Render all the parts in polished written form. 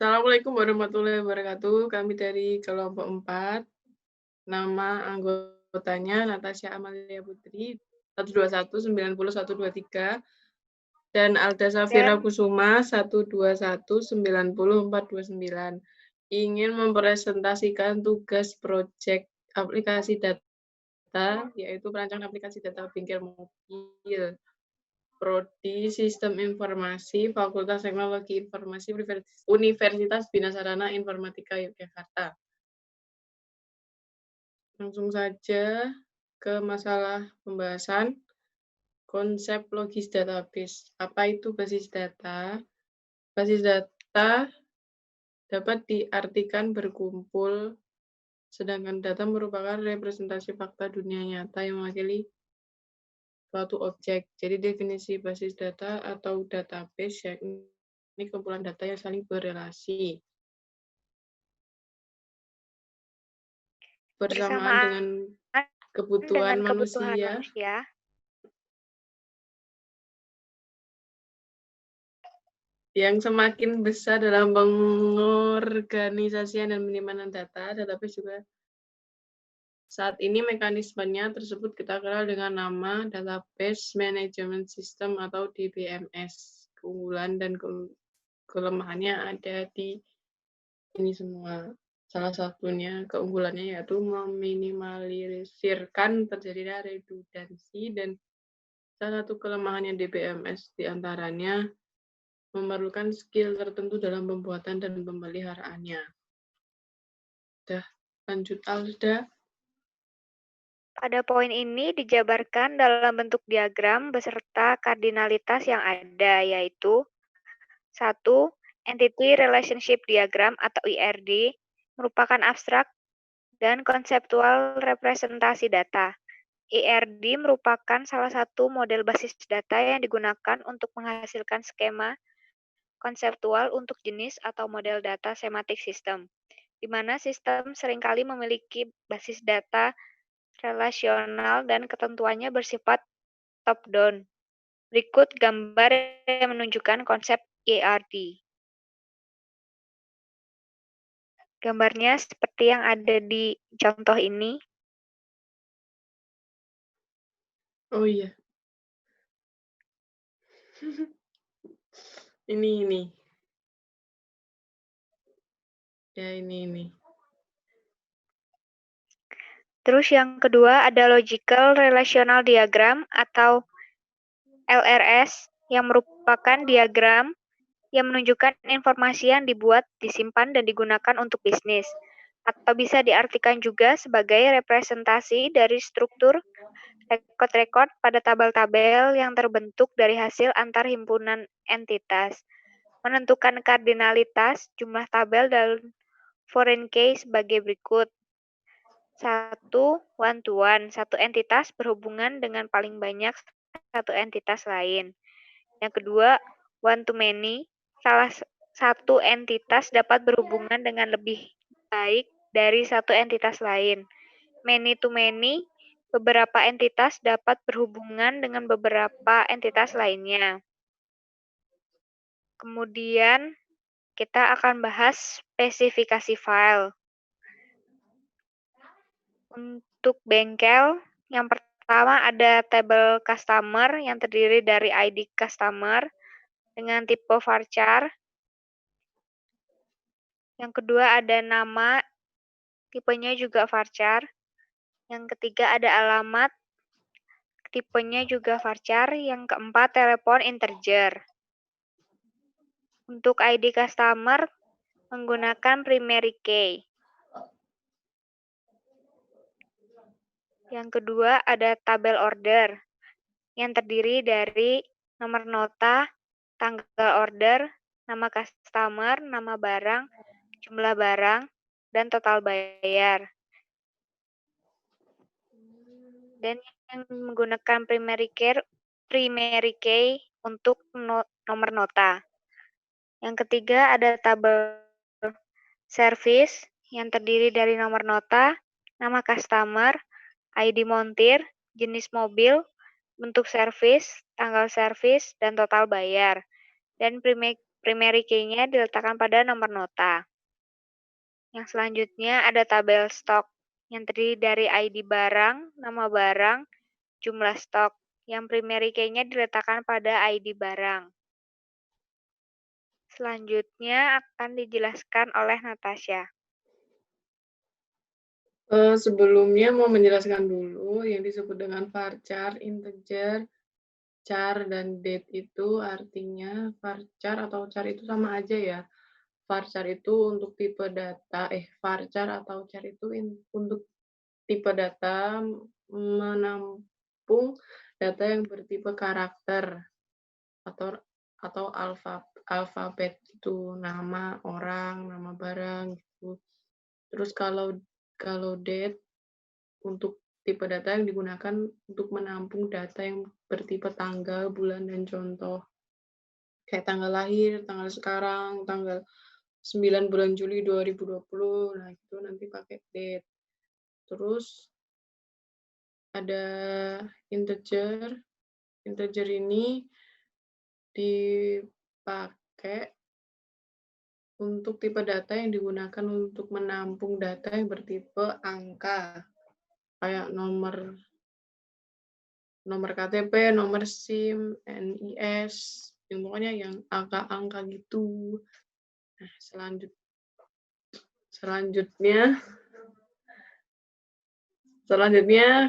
Assalamualaikum warahmatullahi wabarakatuh. Kami dari kelompok 4. Nama anggotanya Natasha Amalia Putri 12190 123 dan Alda Safira Dan Kusuma 12190 429. Ingin mempresentasikan tugas proyek aplikasi data, yaitu perancangan aplikasi data bengkel mobil. Prodi Sistem Informasi, Fakultas Teknologi Informasi, Universitas Bina Sarana Informatika Yogyakarta. Langsung saja ke masalah pembahasan. Konsep logis database. Apa itu basis data? Basis data dapat diartikan berkumpul, sedangkan data merupakan representasi fakta dunia nyata yang mewakili suatu objek. Jadi definisi basis data atau database yakni kumpulan data yang saling berrelasi bersamaan dengan kebutuhan dengan kebutuhan manusia manusia, yang semakin besar dalam pengorganisasian dan penyimpanan data. Database juga saat ini mekanismenya tersebut kita kenal dengan nama Database Management System atau DBMS. Keunggulan dan kelemahannya ada di ini semua. Salah satunya keunggulannya yaitu meminimalisirkan terjadinya redundansi, dan salah satu kelemahannya DBMS diantaranya memerlukan skill tertentu dalam pembuatan dan pemeliharaannya. Udah, lanjut Alda. pada poin ini dijabarkan dalam bentuk diagram beserta kardinalitas yang ada, yaitu 1. Entity Relationship Diagram atau IRD merupakan abstrak dan konseptual representasi data. IRD merupakan salah satu model basis data yang digunakan untuk menghasilkan skema konseptual untuk jenis atau model data semantic system, di mana sistem seringkali memiliki basis data relasional dan ketentuannya bersifat top-down. Berikut gambar yang menunjukkan konsep IRD. Gambarnya seperti yang ada di contoh ini. Oh iya. Ini. Ya, ini. Terus yang kedua ada Logical Relational Diagram atau LRS yang merupakan diagram yang menunjukkan informasi yang dibuat, disimpan, dan digunakan untuk bisnis. Atau bisa diartikan juga sebagai representasi dari struktur rekod-rekod pada tabel-tabel yang terbentuk dari hasil antar himpunan entitas. Menentukan kardinalitas jumlah tabel dalam foreign key sebagai berikut. 1. One-to-one. Satu entitas berhubungan dengan paling banyak satu entitas lain. Yang kedua, one-to-many. Salah satu entitas dapat berhubungan dengan lebih baik dari satu entitas lain. Many-to-many. Beberapa entitas dapat berhubungan dengan beberapa entitas lainnya. Kemudian, kita akan bahas spesifikasi file. Untuk bengkel, yang pertama ada tabel customer yang terdiri dari ID customer dengan tipe varchar. Yang kedua ada nama, tipenya juga varchar. Yang ketiga ada alamat, tipenya juga varchar. Yang keempat telepon integer. Untuk ID customer menggunakan primary key. Yang kedua ada tabel order yang terdiri dari nomor nota, tanggal order, nama customer, nama barang, jumlah barang, dan total bayar. Dan yang menggunakan primary key untuk nomor nota. Yang ketiga ada tabel service yang terdiri dari nomor nota, nama customer, ID montir, jenis mobil, bentuk servis, tanggal servis, dan total bayar. Dan Primary key-nya diletakkan pada nomor nota. Yang selanjutnya ada tabel stok yang terdiri dari ID barang, nama barang, jumlah stok. Yang primary key-nya diletakkan pada ID barang. Selanjutnya akan dijelaskan oleh Natasha. Sebelumnya mau menjelaskan dulu yang disebut dengan varchar, integer, char, dan date itu artinya varchar atau char itu sama aja ya. Varchar itu untuk tipe data, varchar atau char itu untuk tipe data menampung data yang bertipe karakter atau alfabet itu nama orang, nama barang gitu. Terus kalau date untuk tipe data yang digunakan untuk menampung data yang bertipe tanggal, bulan, dan contoh. Kayak tanggal lahir, tanggal sekarang, tanggal 9 bulan Juli 2020. Nah, itu nanti pakai date. Terus ada integer. Integer ini dipakai untuk tipe data yang digunakan untuk menampung data yang bertipe angka. Kayak nomor KTP, nomor SIM, NIS, yang pokoknya yang angka-angka gitu. Nah, selanjutnya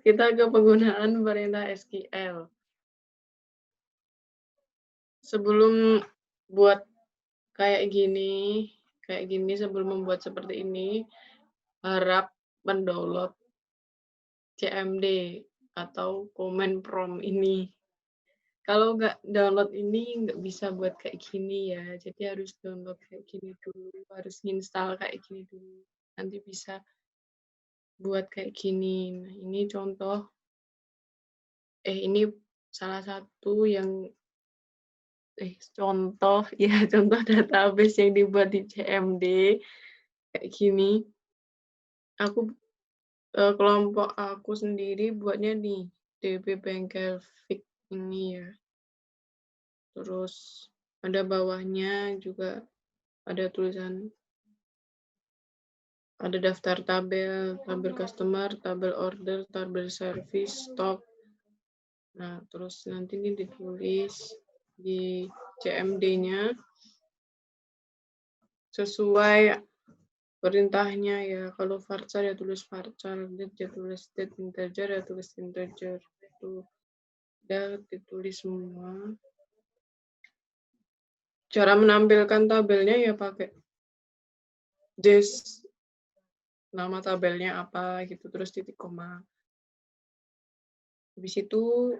kita ke penggunaan perintah SQL. Sebelum buat kayak gini, sebelum membuat seperti ini, harap mendownload CMD atau command prompt ini. Kalau nggak download ini, nggak bisa buat kayak gini ya. Jadi harus download kayak gini dulu, harus install kayak gini dulu. Nanti bisa buat kayak gini. Nah, ini contoh. Ini salah satu yang contoh database yang dibuat di CMD kayak gini. Kelompok aku sendiri buatnya di DB Bengkel Fix ini ya. Terus ada bawahnya juga ada tulisan, ada daftar tabel customer, tabel order, tabel service, stok. Nah, terus nanti ini ditulis di CMD-nya sesuai perintahnya ya. Kalau varchar ya tulis varchar, date ya tulis date, integer ya tulis integer. Itu udah ditulis semua. Cara menampilkan tabelnya ya pakai this, nama tabelnya apa gitu, terus titik koma. Habis itu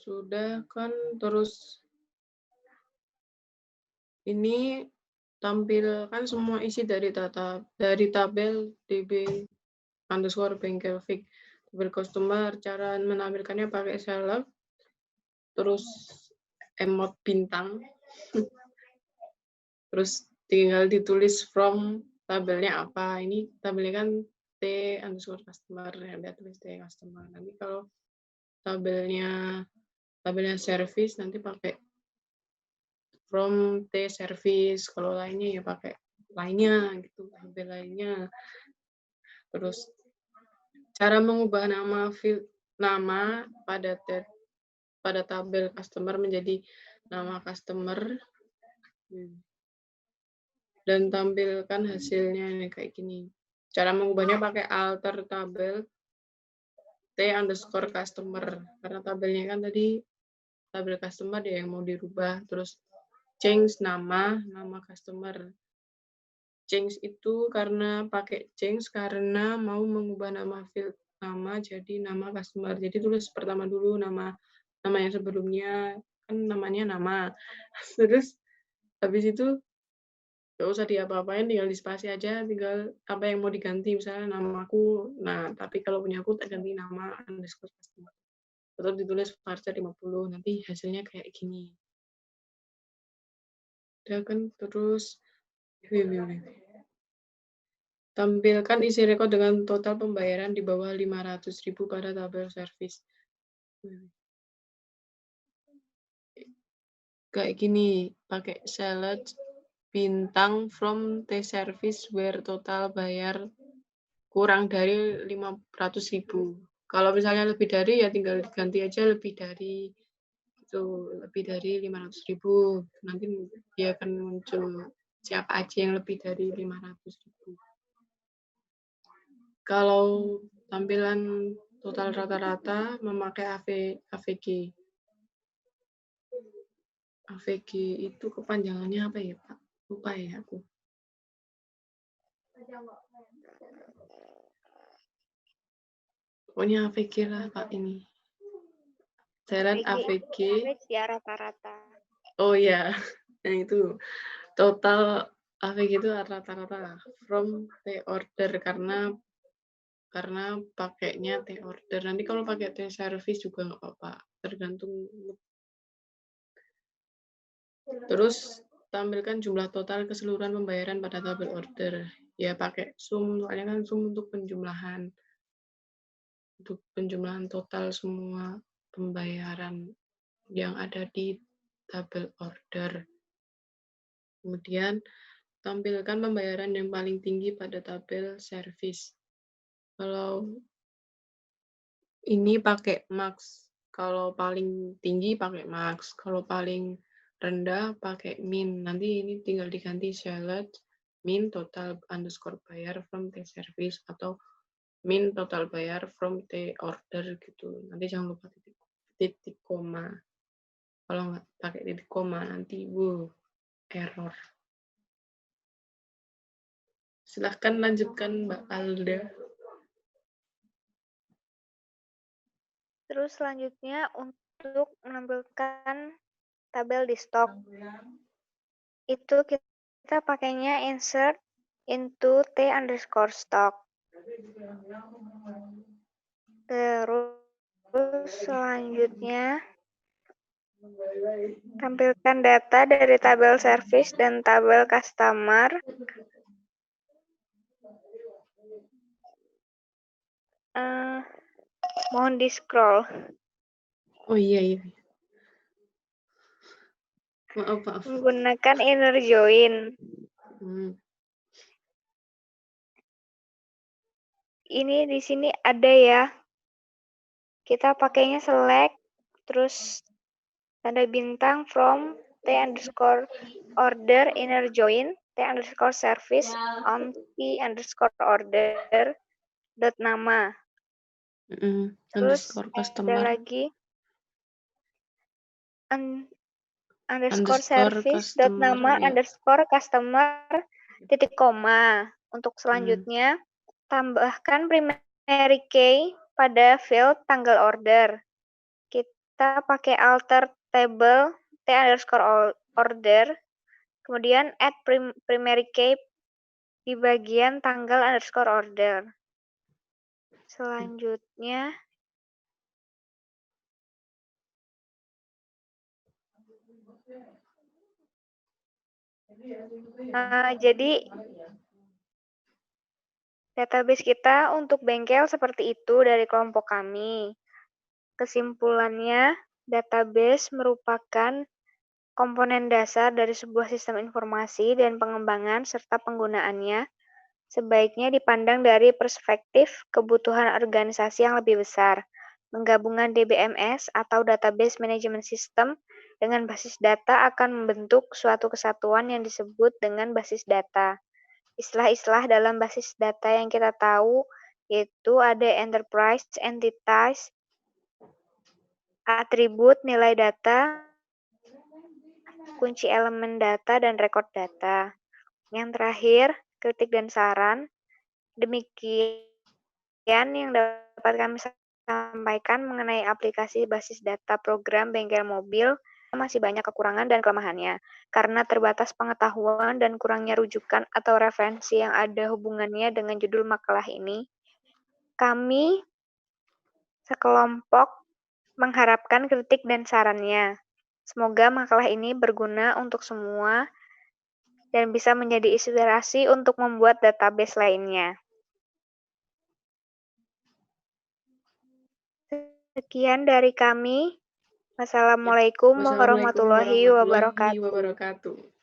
sudah kan, terus ini tampilkan semua isi dari tabel DB underscore bengkel fix. Tabel customer, cara menampilkannya pakai select, terus emot bintang, terus tinggal ditulis from tabelnya apa. Ini tabelnya kan T underscore customer, ya udah tulis T customer. Nanti kalau tabelnya service nanti pakai from T service, kalau lainnya ya pakai lainnya gitu, tabel lainnya. Terus cara mengubah nama pada tabel customer menjadi nama customer dan tampilkan hasilnya kayak gini. Cara mengubahnya pakai alter tabel T underscore customer, karena tabelnya kan tadi tabel customer ya yang mau dirubah. Terus change nama customer. Change itu karena pakai change karena mau mengubah nama jadi nama customer. Jadi tulis pertama dulu nama yang sebelumnya, kan namanya nama. Terus habis itu nggak usah diapa-apain, tinggal dispasi aja, tinggal apa yang mau diganti, misalnya namaku. Nah, tapi kalau punya aku tak ganti nama underscore customer. Atau ditulis varchar 50, nanti hasilnya kayak gini. Udah kan, terus tampilkan isi rekod dengan total pembayaran di bawah 500.000 pada tabel servis. kayak gini, pakai select bintang from the service where total bayar kurang dari 500.000. Kalau misalnya lebih dari ya tinggal diganti aja lebih dari itu, lebih dari 500.000. Nanti dia akan muncul siapa aja yang lebih dari 500.000. Kalau tampilan total rata-rata memakai AVG. AVG itu kepanjangannya apa ya, Pak? Lupa ya aku. Pokoknya AVG lah, Pak, ini. Jalan AVG. Average ya rata-rata. Oh ya, yang itu. Total AVG itu rata-rata from T-order karena pakainya T-order. Nanti kalau pakai T-service juga nggak apa-apa, tergantung. Terus tampilkan jumlah total keseluruhan pembayaran pada tabel order. Ya pakai sum, soalnya kan sum untuk penjumlahan. Untuk penjumlahan total semua pembayaran yang ada di tabel order. Kemudian tampilkan pembayaran yang paling tinggi pada tabel service. Kalau ini pakai max, kalau paling tinggi pakai max, kalau paling rendah pakai min. Nanti ini tinggal diganti select min total underscore bayar from the service atau min total bayar from the order gitu. Nanti jangan lupa titik koma. Kalau nggak pakai titik koma nanti error. Silahkan lanjutkan Mbak Alda. Terus selanjutnya untuk menampilkan tabel di stok. Itu kita pakainya insert into T_stock. Terus selanjutnya tampilkan data dari tabel service dan tabel customer. Mohon di-scroll. Oh iya. Maaf. Menggunakan inner join. Ini di sini ada ya. Kita pakainya select, terus tanda bintang from T_order inner join, T_service on T_order dot nama. Terus ada lagi underscore service dot nama underscore customer titik koma. Untuk selanjutnya tambahkan primary key pada field tanggal order. Kita pakai alter table T_order, kemudian add primary key di bagian tanggal _order. Selanjutnya jadi database kita untuk bengkel seperti itu dari kelompok kami. Kesimpulannya, database merupakan komponen dasar dari sebuah sistem informasi dan pengembangan serta penggunaannya sebaiknya dipandang dari perspektif kebutuhan organisasi yang lebih besar. Penggabungan DBMS atau Database Management System dengan basis data akan membentuk suatu kesatuan yang disebut dengan basis data. Istilah-istilah dalam basis data yang kita tahu yaitu ada enterprise, entities, atribut, nilai data, kunci elemen data, dan record data. Yang terakhir, kritik dan saran. Demikian yang dapat kami sampaikan mengenai aplikasi basis data program bengkel mobil. Masih banyak kekurangan dan kelemahannya, karena terbatas pengetahuan dan kurangnya rujukan atau referensi yang ada hubungannya dengan judul makalah ini. Kami sekelompok mengharapkan kritik dan sarannya. Semoga makalah ini berguna untuk semua dan bisa menjadi inspirasi untuk membuat database lainnya. Sekian dari kami. Wassalamualaikum Wassalamualaikum warahmatullahi warahmatullahi wabarakatuh. wabarakatuh.